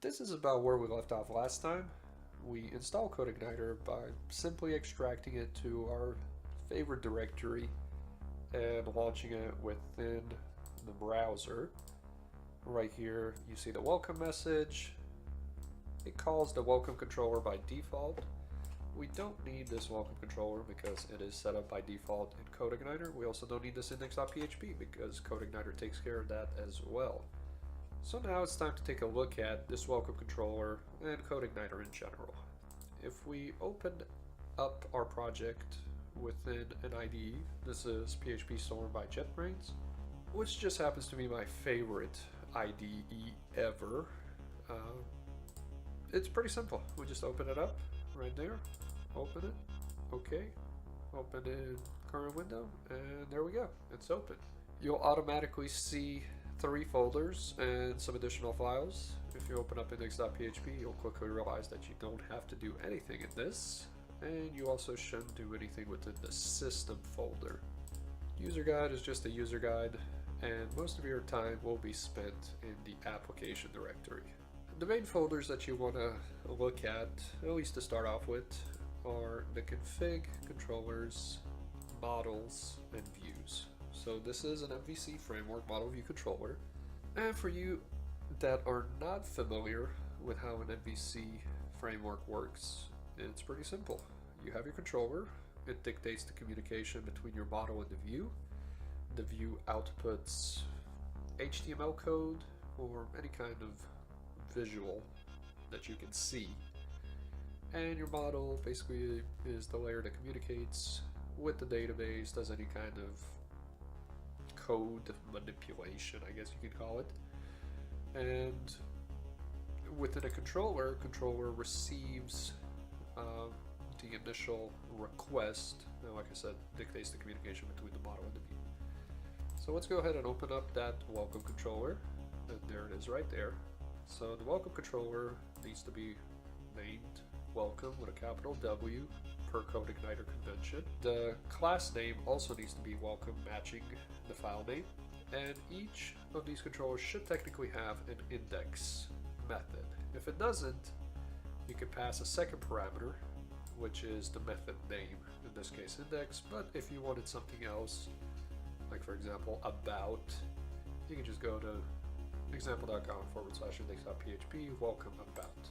This is about where we left off last time. We install CodeIgniter by simply extracting it to our favorite directory and launching it within the browser. Right here you see the welcome message. It calls the WelcomeController by default. We don't need this WelcomeController because it is set up by default in CodeIgniter. We also don't need this index.php because CodeIgniter takes care of that as well. So now it's time to take a look at this WelcomeController and CodeIgniter in general. If we open up our project within an IDE, this is PHP Storm by JetBrains, which just happens to be my favorite IDE ever. It's pretty simple. We just open it up right there, open it, okay, open in current window, and there we go, it's open. You'll automatically see 3 folders and some additional files. If you open up index.php, you'll quickly realize that you don't have to do anything in this, and you also shouldn't do anything within the system folder. User guide is just a user guide, and most of your time will be spent in the application directory. The main folders that you want to look at least to start off with, are the config, controllers, models, and views. So this is an MVC framework, model view controller. And for you that are not familiar with how an MVC framework works, it's pretty simple. You have your controller, it dictates the communication between your model and the view. The view outputs HTML code or any kind of visual that you can see. And your model basically is the layer that communicates with the database, does any kind of code manipulation, I guess you could call it. And within a controller receives the initial request, and like I said, dictates the communication between the model and the view. So let's go ahead and open up that WelcomeController, and there it is right there. So the WelcomeController needs to be named Welcome with a capital W per CodeIgniter convention. The class name also needs to be Welcome, matching the file name. And each of these controllers should technically have an index method. If it doesn't, you can pass a second parameter, which is the method name, in this case index. But if you wanted something else, like for example about, you can just go to example.com/index.php welcome about.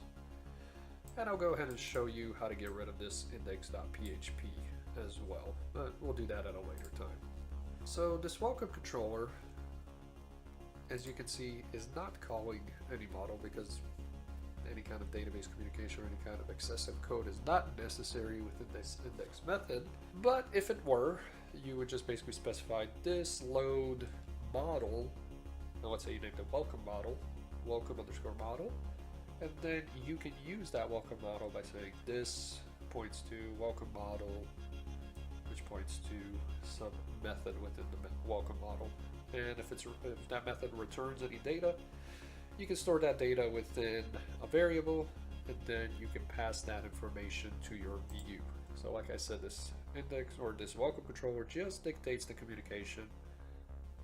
And I'll go ahead and show you how to get rid of this index.php as well, but we'll do that at a later time. So this WelcomeController, as you can see, is not calling any model because any kind of database communication or any kind of excessive code is not necessary within this index method. But if it were, you would just basically specify this load model. Now let's say you named the welcome model, welcome_model, and then you can use that welcome model by saying this points to welcome model, which points to some method within the welcome model. And if that method returns any data, you can store that data within a variable, and then you can pass that information to your view. So like I said, this index or this WelcomeController just dictates the communication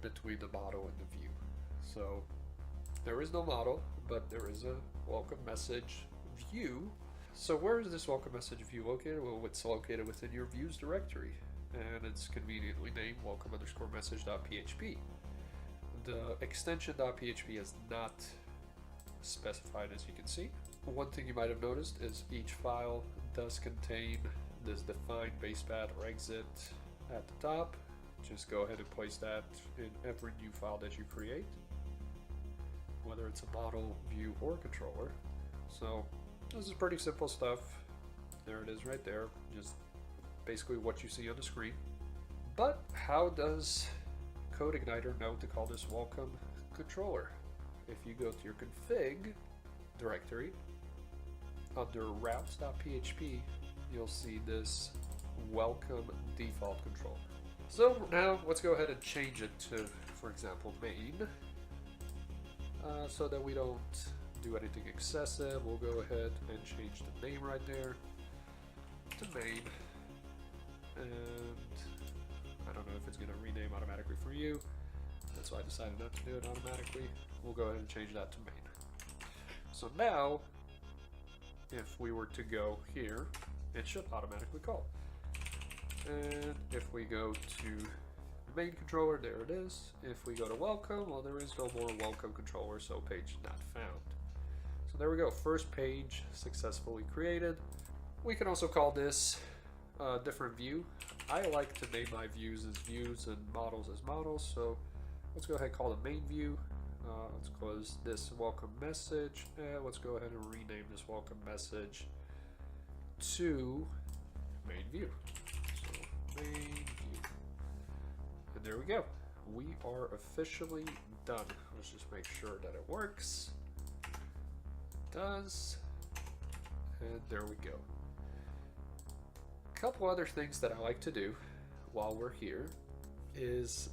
between the model and the view. So there is no model, but there is a welcome message view. So where is this welcome message view located? Well, it's located within your views directory, and it's conveniently named welcome_message.php. The extension .php is not specified, as you can see. One thing you might have noticed is each file does contain this define base path or exit at the top. Just go ahead and place that in every new file that you create, whether it's a model, view, or controller. So this is pretty simple stuff. There it is right there, just basically what you see on the screen. But how does CodeIgniter know to call this WelcomeController? If you go to your config directory, under routes.php, you'll see this welcome default controller. So now let's go ahead and change it to, for example, main. So that we don't do anything excessive, we'll go ahead and change the name right there to main. And I don't know if it's going to rename automatically for you. That's why I decided not to do it automatically. We'll go ahead and change that to main. So now, if we were to go here, it should automatically call. And if we go to MainController, there it is. If we go to Welcome, well, there is no more WelcomeController, so page not found. So there we go, first page successfully created. We can also call this a different view. I like to name my views as views and models as models, so let's go ahead and call the main view. Let's close this welcome message, and let's go ahead and rename this welcome message to main view. So main view. And there we go. We are officially done. Let's just make sure that it works. It does. And there we go. A couple other things that I like to do while we're here is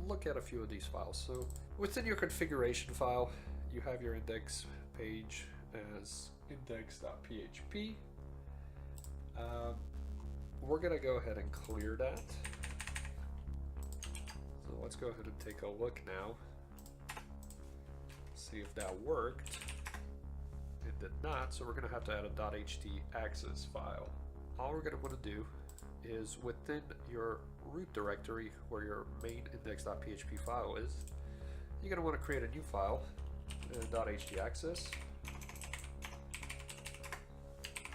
look at a few of these files. So within your configuration file, you have your index page as index.php. We're going to go ahead and clear that. So let's go ahead and take a look now. See if that worked. It did not, so we're going to have to add a .htaccess file. All we're going to want to do is within your root directory where your main index.php file is, you're going to want to create a new file, .htaccess,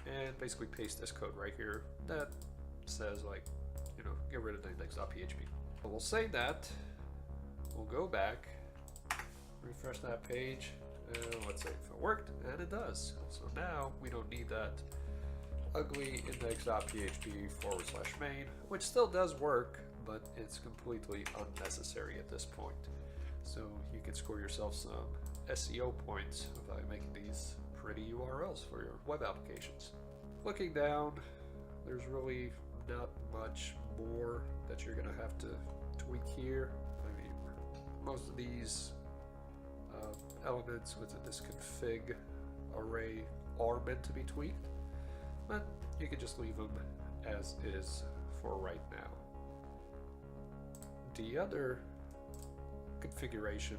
and basically paste this code right here that says, like, you know, get rid of the index.php. We'll save that, we'll go back, refresh that page, and let's see if it worked, and it does. So now we don't need that ugly index.php/main, which still does work, but it's completely unnecessary at this point. So you can score yourself some SEO points by making these pretty URLs for your web applications. Looking down, there's really not much more that you're going to have to tweak here. I mean, most of these elements within this config array are meant to be tweaked, but you can just leave them as is for right now. The other configuration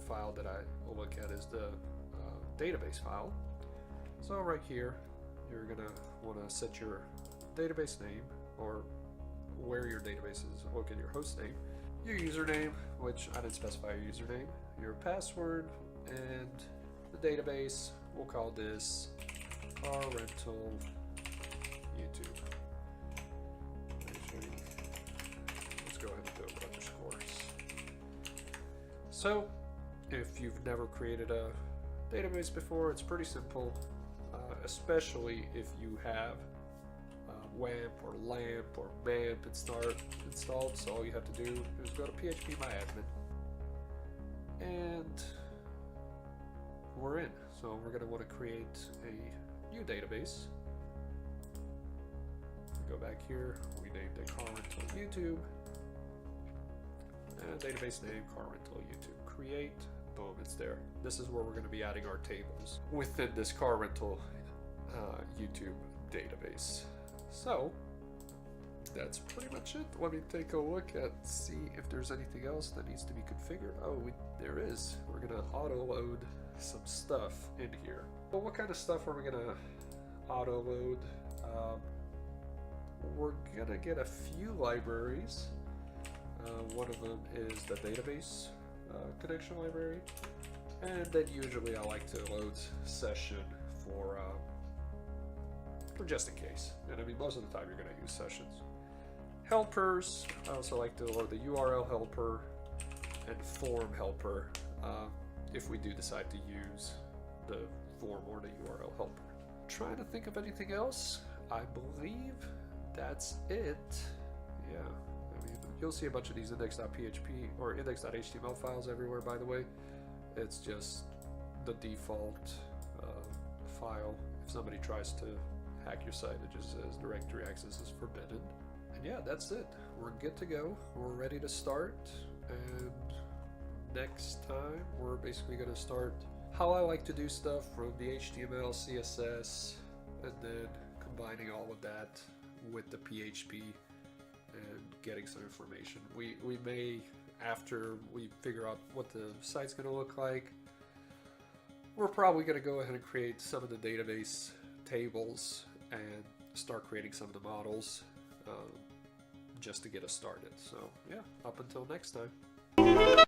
file that I will look at is the database file. So right here, you're gonna want to set your database name, or where your database is located, your host name, your username, which I didn't specify your username, your password, and the database. We'll call this car rental YouTube. Let's go ahead and do it with underscores. So if you've never created a database before, it's pretty simple, especially if you have WAMP or LAMP or MAMP installed. So all you have to do is go to PHP MyAdmin, and we're in. So we're going to want to create a new database. Go back here, we named it car rental YouTube, and database name car rental YouTube. Create, boom, it's there. This is where we're going to be adding our tables within this car rental YouTube database. So that's pretty much it. Let me take a look at, see if there's anything else that needs to be configured. Oh, there is. We're going to auto load some stuff in here. Well, what kind of stuff are we going to auto load? We're going to get a few libraries. One of them is the database connection library. And then usually I like to load session for just in case. And I mean, most of the time you're going to use sessions. Helpers, I also like to load the URL helper and form helper if we do decide to use the form or the URL helper. Trying to think of anything else. I believe that's it. Yeah, I mean, you'll see a bunch of these index.php or index.html files everywhere, by the way. It's just the default file. If somebody tries to hack your site, it just says directory access is forbidden. And yeah, that's it. We're good to go. We're ready to start. And next time, we're basically going to start how I like to do stuff from the HTML, CSS, and then combining all of that with the PHP and getting some information. We may, after we figure out what the site's going to look like, we're probably going to go ahead and create some of the database tables and start creating some of the models just to get us started. So yeah, up until next time.